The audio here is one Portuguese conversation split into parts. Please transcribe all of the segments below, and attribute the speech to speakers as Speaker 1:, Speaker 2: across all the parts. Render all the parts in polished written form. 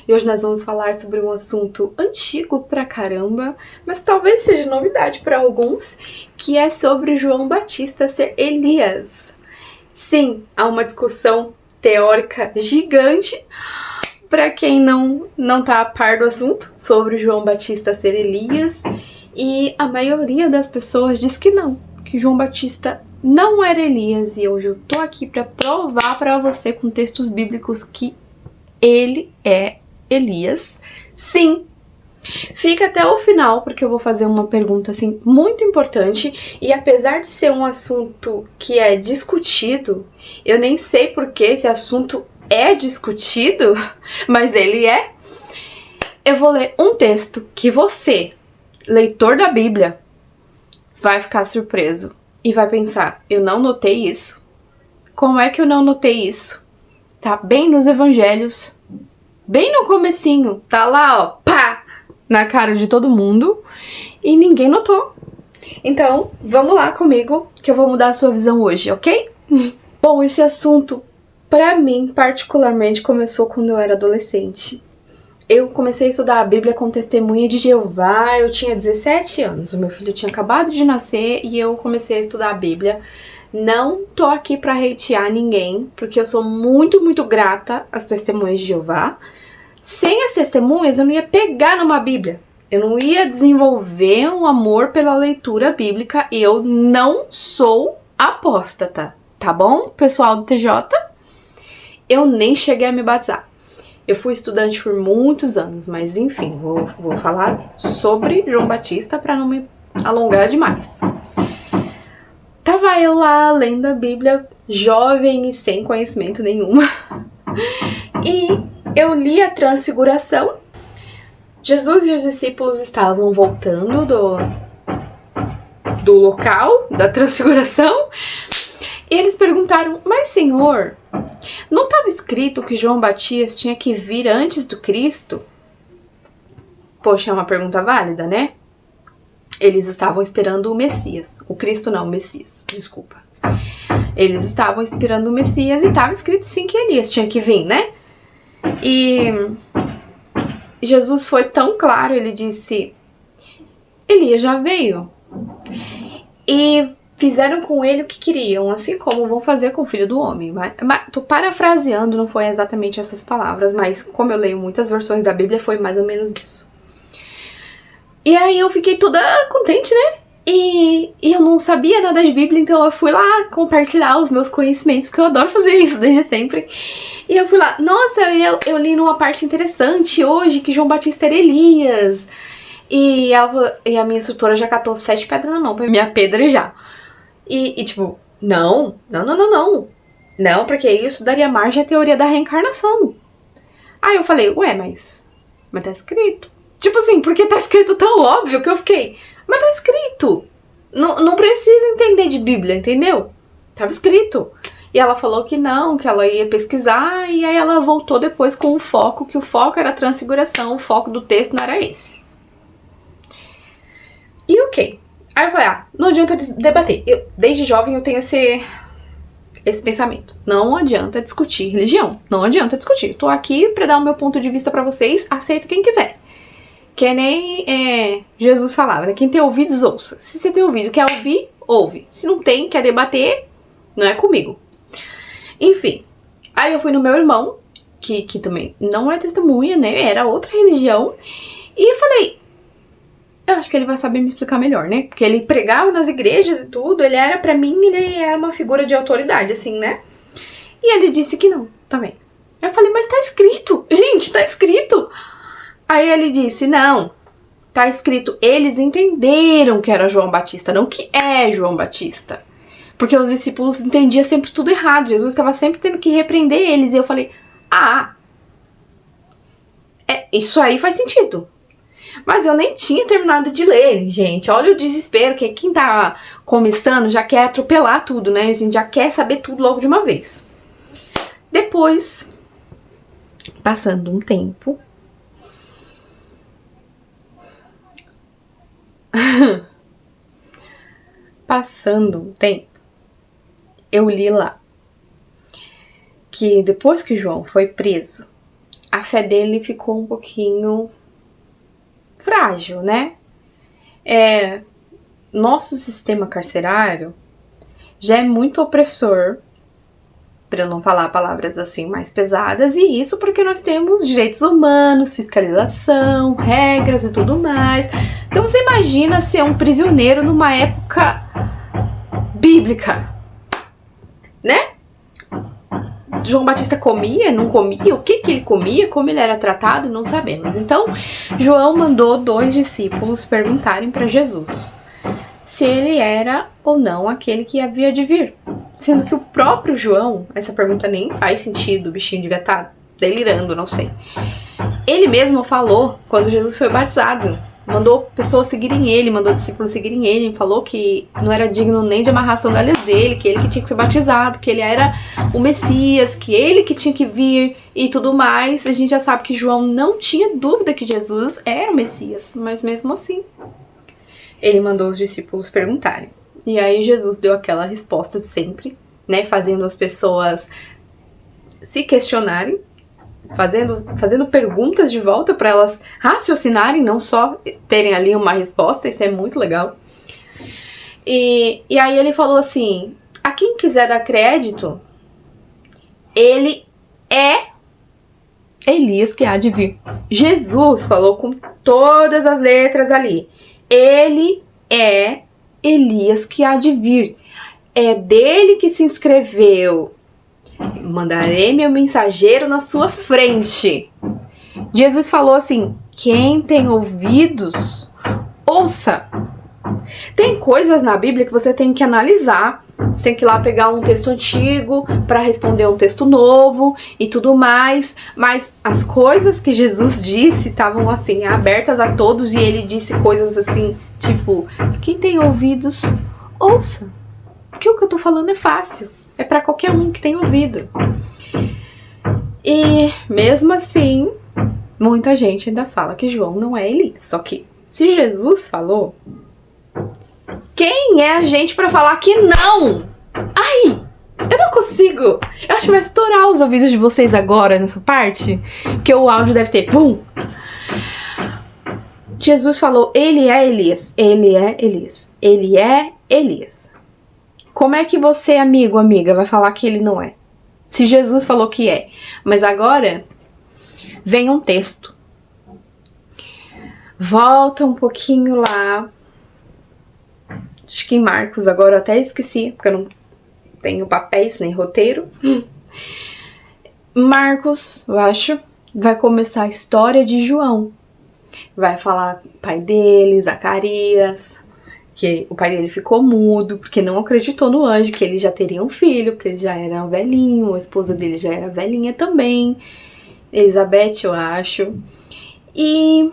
Speaker 1: E hoje nós vamos falar sobre um assunto antigo pra caramba, mas talvez seja novidade para alguns, que é sobre João Batista ser Elias. Sim, há uma discussão teórica gigante para quem não tá a par do assunto sobre João Batista ser Elias, e a maioria das pessoas diz que não, que João Batista não era Elias, e hoje eu tô aqui para provar para você com textos bíblicos que ele é Elias. Sim! Fica até o final, porque eu vou fazer uma pergunta, assim, muito importante. E apesar de ser um assunto que é discutido, eu nem sei por que esse assunto é discutido, mas ele é. Eu vou ler um texto que você, leitor da Bíblia, vai ficar surpreso. E vai pensar, eu não notei isso? Como é que eu não notei isso? Tá bem nos evangelhos, bem no comecinho, tá lá, ó, pá, na cara de todo mundo, e ninguém notou. Então, vamos lá comigo, que eu vou mudar a sua visão hoje, ok? Bom, esse assunto, pra mim, particularmente, começou quando eu era adolescente. Eu comecei a estudar a Bíblia com Testemunha de Jeová, eu tinha 17 anos, o meu filho tinha acabado de nascer e eu comecei a estudar a Bíblia. Não tô aqui pra hatear ninguém, porque eu sou muito, muito grata às Testemunhas de Jeová. Sem as testemunhas, eu não ia pegar numa Bíblia. Eu não ia desenvolver um amor pela leitura bíblica. Eu não sou apóstata, tá bom, pessoal do TJ? Eu nem cheguei a me batizar. Eu fui estudante por muitos anos, mas enfim, vou falar sobre João Batista para não me alongar demais. Tava eu lá lendo a Bíblia, jovem e sem conhecimento nenhum, e eu li a Transfiguração. Jesus e os discípulos estavam voltando do local da Transfiguração, e eles perguntaram, mas Senhor, não estava escrito que João Batista tinha que vir antes do Cristo? Poxa, é uma pergunta válida, né? Eles estavam esperando o Messias. O Cristo não, o Messias, desculpa. Eles estavam esperando o Messias e estava escrito sim que Elias tinha que vir, né? E Jesus foi tão claro, ele disse, Elias já veio. E fizeram com ele o que queriam, assim como vão fazer com o Filho do Homem. Mas tô parafraseando, não foi exatamente essas palavras, mas como eu leio muitas versões da Bíblia, foi mais ou menos isso. E aí eu fiquei toda contente, né? E eu não sabia nada de Bíblia, então eu fui lá compartilhar os meus conhecimentos, porque eu adoro fazer isso desde sempre. E eu fui lá, nossa, eu li numa parte interessante hoje que João Batista era Elias. E a minha instrutora já catou 7 pedras na mão pra me apedrejar. E tipo, não, porque isso daria margem à teoria da reencarnação. Aí eu falei, ué, mas tá escrito. Tipo assim, porque tá escrito tão óbvio que eu fiquei, mas tá escrito. Não precisa entender de Bíblia, entendeu? Tava escrito. E ela falou que não, que ela ia pesquisar, e aí ela voltou depois com o foco, que o foco era a Transfiguração, o foco do texto não era esse. E ok. Aí eu falei, não adianta debater. Desde jovem eu tenho esse pensamento. Não adianta discutir religião. Não adianta discutir. Tô aqui pra dar o meu ponto de vista pra vocês. Aceito quem quiser. Que nem Jesus falava, né? Quem tem ouvidos, ouça. Se você tem ouvido, quer ouvir, ouve. Se não tem, quer debater, não é comigo. Enfim. Aí eu fui no meu irmão, que também não é testemunha, né? Era outra religião. E eu falei, eu acho que ele vai saber me explicar melhor, né? Porque ele pregava nas igrejas e tudo, pra mim, ele era uma figura de autoridade, assim, né? E ele disse que não, também. Eu falei, mas tá escrito, gente, tá escrito. Aí ele disse, não, tá escrito, eles entenderam que era João Batista, não que é João Batista. Porque os discípulos entendiam sempre tudo errado, Jesus estava sempre tendo que repreender eles. E eu falei, isso aí faz sentido. Mas eu nem tinha terminado de ler, gente. Olha o desespero, que quem tá começando já quer atropelar tudo, né? A gente já quer saber tudo logo de uma vez. Depois, passando um tempo, eu li lá que depois que João foi preso, a fé dele ficou um pouquinho frágil, né? Nosso sistema carcerário já é muito opressor, para não falar palavras assim mais pesadas, e isso porque nós temos direitos humanos, fiscalização, regras e tudo mais. Então você imagina ser um prisioneiro numa época bíblica, né? João Batista comia, não comia? O que ele comia? Como ele era tratado? Não sabemos. Então, João mandou 2 discípulos perguntarem para Jesus se ele era ou não aquele que havia de vir. Sendo que o próprio João, essa pergunta nem faz sentido, o bichinho devia estar delirando, não sei. Ele mesmo falou, quando Jesus foi batizado, mandou pessoas seguirem ele, mandou discípulos seguirem ele, falou que não era digno nem de amarrar as sandálias dele, que ele que tinha que ser batizado, que ele era o Messias, que ele que tinha que vir e tudo mais. A gente já sabe que João não tinha dúvida que Jesus era o Messias, mas mesmo assim, ele mandou os discípulos perguntarem. E aí Jesus deu aquela resposta sempre, né, fazendo as pessoas se questionarem, fazendo perguntas de volta para elas raciocinarem, não só terem ali uma resposta. Isso é muito legal. E aí ele falou assim, a quem quiser dar crédito, ele é Elias que há de vir. Jesus falou com todas as letras ali. Ele é Elias que há de vir. É dele que se inscreveu. Mandarei meu mensageiro na sua frente. Jesus falou assim, quem tem ouvidos, ouça. Tem coisas na Bíblia que você tem que analisar. Você tem que ir lá pegar um texto antigo para responder um texto novo e tudo mais. Mas as coisas que Jesus disse estavam assim, abertas a todos. E ele disse coisas assim, tipo, quem tem ouvidos, ouça. Porque o que eu tô falando é fácil. É para qualquer um que tem ouvido. E mesmo assim, muita gente ainda fala que João não é Elias. Só que se Jesus falou, quem é a gente para falar que não? Ai, eu não consigo. Eu acho que vai estourar os ouvidos de vocês agora nessa parte, porque o áudio deve ter pum. Jesus falou, ele é Elias. Ele é Elias. Ele é Elias. Como é que você, amigo, amiga, vai falar que ele não é? Se Jesus falou que é. Mas agora vem um texto. Volta um pouquinho lá. Acho que em Marcos, agora eu até esqueci, porque eu não tenho papéis nem roteiro. Marcos, eu acho, vai começar a história de João. Vai falar o pai dele, Zacarias, que o pai dele ficou mudo, porque não acreditou no anjo, que ele já teria um filho, porque ele já era velhinho, a esposa dele já era velhinha também, Elizabeth, eu acho. E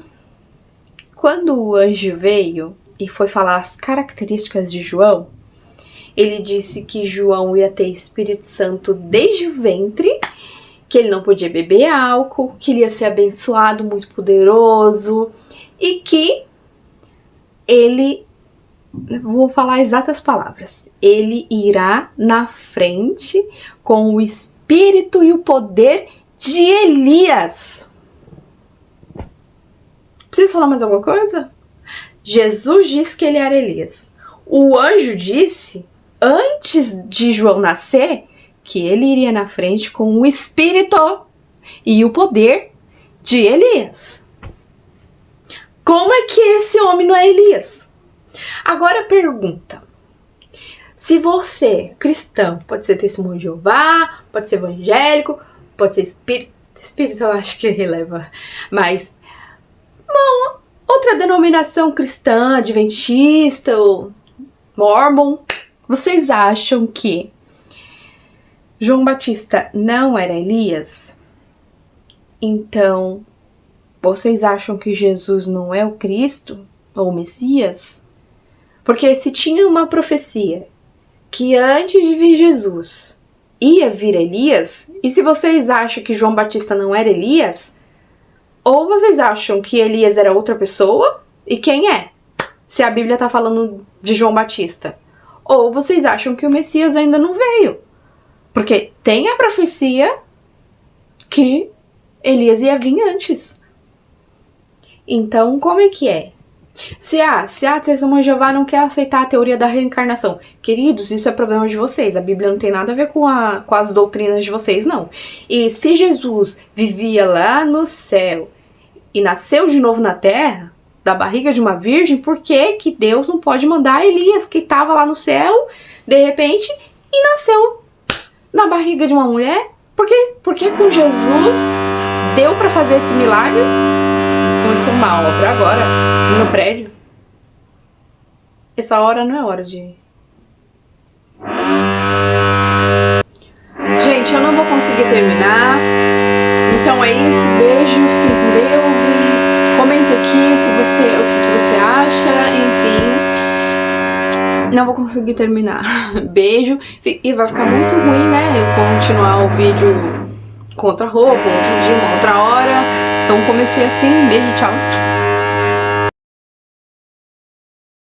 Speaker 1: quando o anjo veio e foi falar as características de João, ele disse que João ia ter Espírito Santo desde o ventre, que ele não podia beber álcool, que ele ia ser abençoado, muito poderoso, e que ele, vou falar exatas palavras, ele irá na frente com o espírito e o poder de Elias. Preciso falar mais alguma coisa? Jesus disse que ele era Elias. O anjo disse, antes de João nascer, que ele iria na frente com o espírito e o poder de Elias. Como é que esse homem não é Elias? Agora pergunta, se você, cristão, pode ser testemunho de Jeová, pode ser evangélico, pode ser espírito eu acho que releva, mas uma outra denominação cristã, adventista ou mormon, vocês acham que João Batista não era Elias? Então, vocês acham que Jesus não é o Cristo ou o Messias? Porque se tinha uma profecia que antes de vir Jesus ia vir Elias, e se vocês acham que João Batista não era Elias, ou vocês acham que Elias era outra pessoa, e quem é? Se a Bíblia está falando de João Batista. Ou vocês acham que o Messias ainda não veio. Porque tem a profecia que Elias ia vir antes. Então, como é que é? Se a Testemunha de Jeová não quer aceitar a teoria da reencarnação, queridos, isso é problema de vocês. A Bíblia não tem nada a ver com as doutrinas de vocês, não. E se Jesus vivia lá no céu e nasceu de novo na terra, da barriga de uma virgem, por que que Deus não pode mandar Elias, que estava lá no céu, de repente, e nasceu na barriga de uma mulher? Por que com Jesus deu para fazer esse milagre? Começou uma obra agora, no prédio. Essa hora não é hora de... Gente, eu não vou conseguir terminar. Então é isso, beijo, fiquem com Deus e comenta aqui o que você acha, enfim. Não vou conseguir terminar. Beijo. E vai ficar muito ruim, né, eu continuar o vídeo com outra roupa, outro dia, uma outra hora. Então comecei assim, beijo, tchau.